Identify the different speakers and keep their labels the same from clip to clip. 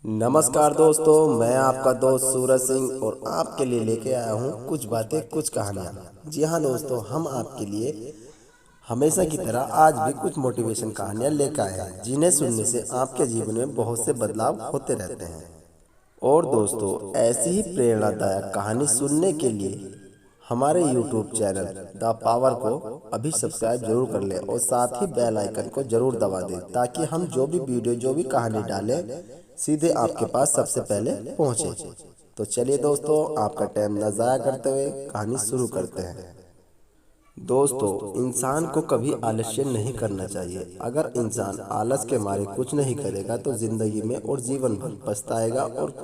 Speaker 1: नमस्कार दोस्तों, मैं आपका दोस्त सूरज सिंह और आपके लिए लेके आया हूँ कुछ बातें कुछ कहानियाँ। जी हाँ दोस्तों, हम आपके लिए हमेशा की तरह आज भी कुछ मोटिवेशन कहानियाँ लेकर आए हैं जिन्हें सुनने से आपके जीवन में बहुत से बदलाव होते रहते हैं। और दोस्तों, ऐसी ही प्रेरणादायक कहानी सुनने के लिए हमारे YouTube चैनल द पावर को अभी सब्सक्राइब जरूर कर लें और साथ ही बेल आइकन को जरूर दबा दें ताकि हम जो भी वीडियो जो भी कहानी डालें सीधे आपके पास सबसे पहले पहुंचे। तो चलिए दोस्तों, आपका टाइम न ज़ाया करते हुए कहानी शुरू करते हैं। दोस्तों, इंसान को कभी आलस्य नहीं करना चाहिए। अगर इंसान आलस के मारे कुछ नहीं करेगा तो जिंदगी में और जीवन भर पछताएगा और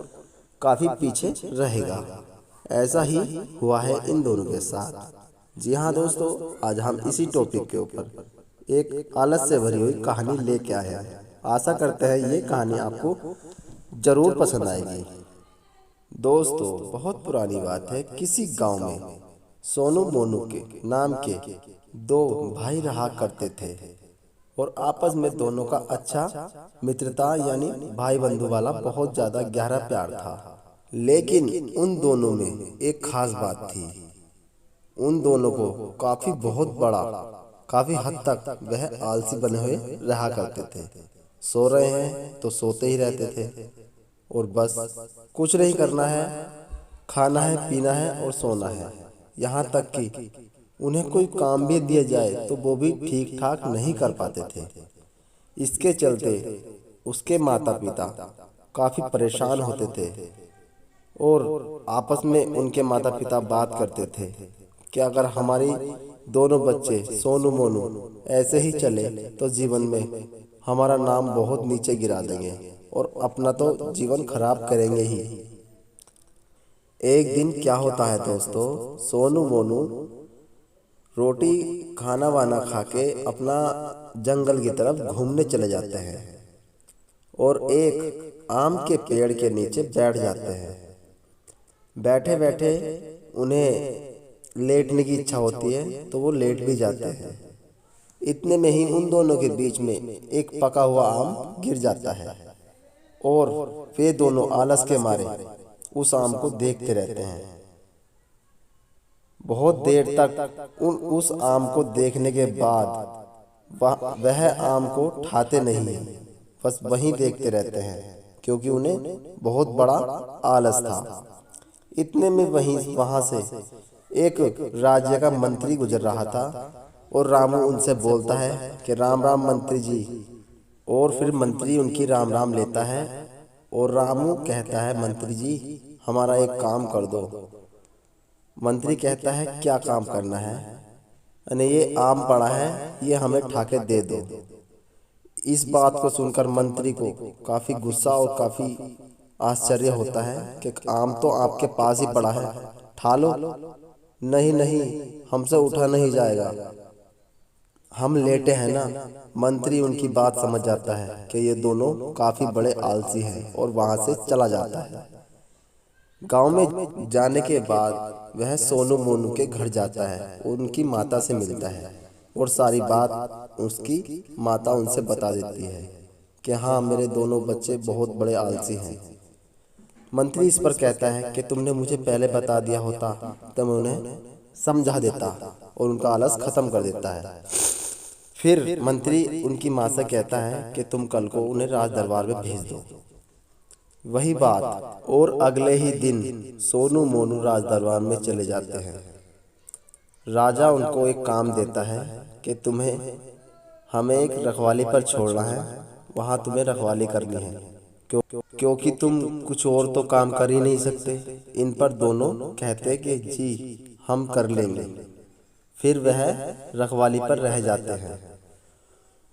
Speaker 1: काफी पीछे रहेगा। ऐसा ही हुआ है इन दोनों के साथ। जी हाँ दोस्तों, आज हम इसी टॉपिक के ऊपर एक आलस से भरी हुई कहानी लेके आए हैं। आशा करते हैं ये कहानी आपको जरूर पसंद आएगी। दोस्तों, बहुत पुरानी बात है, किसी गांव में सोनू मोनू के नाम के दो भाई रहा करते थे और आपस में दोनों का अच्छा मित्रता यानी भाई बंधु वाला बहुत ज्यादा गहरा प्यार था। लेकिन उन दोनों में एक खास बात थी। उन दोनों को काफी बहुत बड़ा काफी हद तक वह आलसी बने हुए रहा करते थे। सो रहे हैं तो सोते ही रहते थे और बस कुछ नहीं करना है, खाना है, पीना है और सोना है। यहाँ तक कि उन्हें कोई काम भी दिया जाए तो वो भी ठीक ठाक नहीं कर पाते थे। इसके चलते उसके माता पिता काफी परेशान होते थे और आपस में उनके माता पिता बात करते थे कि अगर हमारी दोनों बच्चे सोनू मोनू ऐसे ही चले तो जीवन में हमारा नाम बहुत नीचे गिरा देंगे और अपना तो जीवन खराब करेंगे ही। एक दिन क्या होता है दोस्तों, सोनू मोनू रोटी खाना वाना खा के अपना जंगल की तरफ घूमने चले जाते हैं और एक आम के पेड़ के नीचे बैठ जाते हैं। बैठे बैठे उन्हें लेटने की इच्छा होती है तो वो लेट भी जाते हैं। इतने में ही उन दोनों के बीच में एक पका हुआ आम गिर जाता है और वे दोनों आलस के मारे उस आम को देखते रहते हैं। बहुत देर तक उस आम को देखने के बाद वह आम को उठाते नहीं हैं, बस वहीं देखते रहते हैं क्योंकि उन्हें बहुत बड़ा आलस था। इतने में वहां से एक राज्य का मंत्री गुजर रहा था और रामू उनसे बोलता है कि राम राम मंत्री जी। और फिर मंत्री उनकी राम राम लेता है और रामू कहता है, मंत्री जी हमारा एक काम कर दो। मंत्री कहता है, क्या काम करना है? अने ये आम पड़ा है, ये हमें ठाके दे दो। इस बात को सुनकर मंत्री को काफी गुस्सा और काफी आश्चर्य होता है कि आम तो आपके पास ही पड़ा है, ठा लो। नहीं नहीं, हमसे उठा नहीं जाएगा, हम लेटे हैं ना। मंत्री उनकी बात समझ जाता है कि ये दोनों काफी बड़े आलसी हैं और वहां से चला जाता है। गांव में जाने के बाद वह सोनू मोनू के घर जाता है, उनकी माता से मिलता है और सारी बात उसकी माता उनसे बता देती है कि हाँ, मेरे दोनों बच्चे बहुत बड़े आलसी हैं। मंत्री इस पर कहता है कि तुमने मुझे पहले बता दिया होता तो मैं उन्हें समझा देता और उनका आलस खत्म कर देता है। फिर मंत्री उनकी माँ से कहता है कि तुम कल को उन्हें राज दरबार में भेज दो। वही बात और अगले ही दिन सोनू मोनू राज दरबार में चले जाते हैं। राजा उनको एक काम देता है कि तुम्हें हमें एक रखवाली पर छोड़ना है, वहां तुम्हें रखवाली करनी है क्योंकि तुम कुछ और तो काम कर ही नहीं सकते। इन पर दोनों कहते कि जी हम कर लेंगे। फिर वह रखवाली पर रह जाते हैं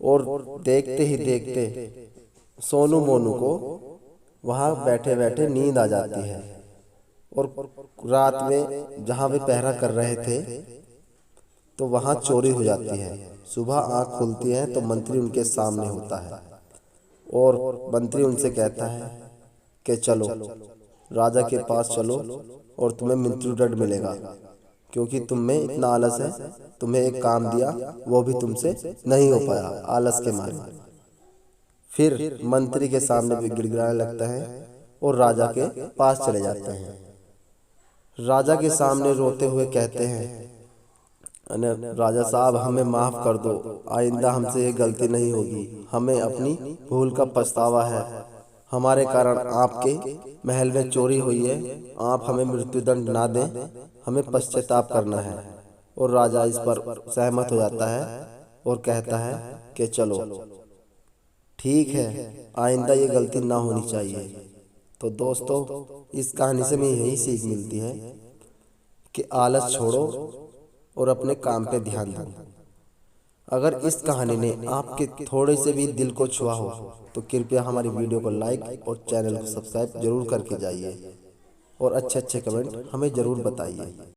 Speaker 1: और देखते ही देखते सोनू मोनू को वहां बैठे बैठे नींद आ जाती है और रात में जहां वे पहरा कर रहे थे तो वहां चोरी हो जाती है। सुबह आंख खुलती है तो मंत्री उनके सामने होता है और मंत्री उनसे कहता है कि चलो राजा के पास चलो और तुम्हें मृत्यु दंड मिलेगा क्योंकि तुम में इतना आलस है। तुम्हें एक काम दिया वो भी तुमसे नहीं हो पाया आलस के मारे। फिर मंत्री के सामने भी गिड़गिड़ाने लगता है और राजा के पास चले जाते हैं। राजा के सामने रोते हुए कहते हैं, अने राजा साहब हमें माफ कर दो, आइंदा हमसे ये गलती नहीं होगी, हमें अपनी भूल का पछतावा है, हमारे कारण आपके महल में चोरी हुई है, आप हमें मृत्युदंड ना दें, हमें पश्चाताप करना है। और राजा इस पर सहमत हो जाता है और कहता है कि चलो ठीक है, आइंदा ये गलती ना होनी चाहिए। तो दोस्तों, इस कहानी से हमें यही सीख मिलती है कि आलस छोड़ो और अपने काम पे ध्यान दो। अगर इस कहानी ने आपके थोड़े से भी दिल को छुआ हो तो कृपया हमारी वीडियो को लाइक और चैनल को सब्सक्राइब जरूर करके जाइए और अच्छे अच्छे कमेंट हमें ज़रूर बताइए।